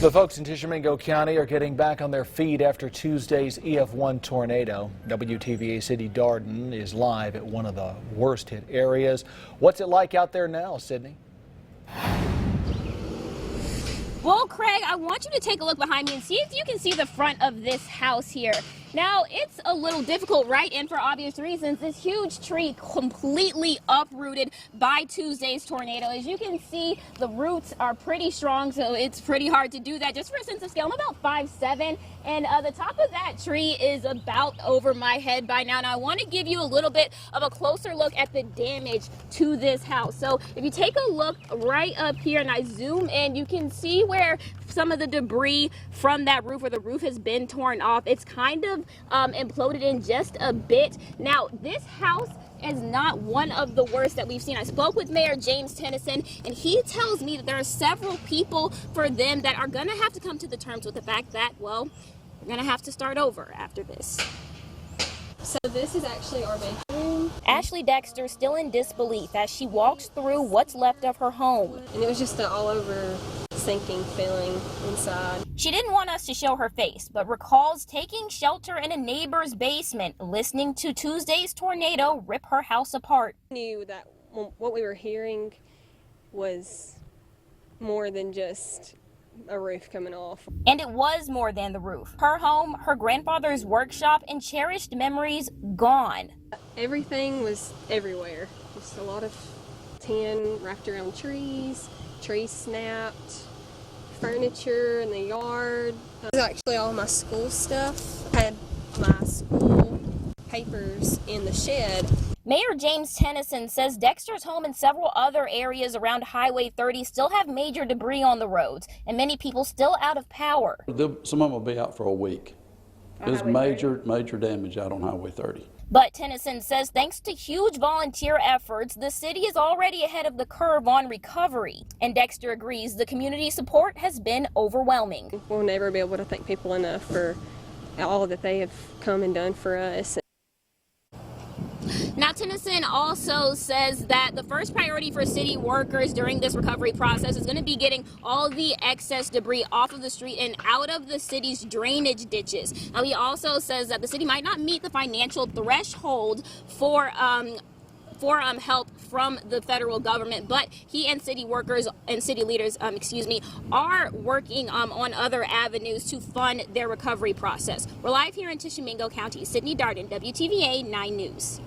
The folks in Tishomingo County are getting back on their feet after Tuesday's EF-1 tornado. WTVA City Darden is live at one of the worst hit areas. What's it like out there now, Sydney? Well, Craig, I want you to take a look behind me and see if you can see the front of this house here. Now, it's a little difficult, right? And for obvious reasons, this huge tree completely uprooted by Tuesday's tornado. As you can see, the roots are pretty strong, so it's pretty hard to do that. Just for a sense of scale, I'm about 5'7", and the top of that tree is about over my head by now. Now, I want to give you a little bit of a closer look at the damage to this house. So if you take a look right up here and I zoom in, you can see where some of the debris from that roof, where the roof has been torn off, it's kind of imploded in just a bit. Now, this house is not one of the worst that we've seen. I spoke with Mayor James Tennyson, and he tells me that there are several people for them that are going to have to come to the terms with the fact that, well, we're going to have to start over after this. So this is actually our bedroom. Ashley Dexter still in disbelief as she walks through what's left of her home. And it was just an all over sinking feeling inside. She didn't want us to show her face, but recalls taking shelter in a neighbor's basement, listening to Tuesday's tornado rip her house apart. I knew that what we were hearing was more than just a roof coming off. And it was more than the roof. Her home, her grandfather's workshop, and cherished memories gone. Everything was everywhere. Just a lot of tin wrapped around trees snapped, furniture in the yard. This is actually all my school stuff. I had my school papers in the shed. Mayor James Tennyson says Dexter's home and several other areas around Highway 30 still have major debris on the roads, and many people still out of power. Some of them will be out for a week. There's major damage out on Highway 30. But Tennyson says thanks to huge volunteer efforts, the city is already ahead of the curve on recovery. And Dexter agrees the community support has been overwhelming. We'll never be able to thank people enough for all that they have come and done for us. Now, Tennyson also says that the first priority for city workers during this recovery process is going to be getting all the excess debris off of the street and out of the city's drainage ditches. Now, he also says that the city might not meet the financial threshold for help from the federal government, but he and city workers and city leaders, are working on other avenues to fund their recovery process. We're live here in Tishomingo County. Sydney Darden, WTVA 9 News.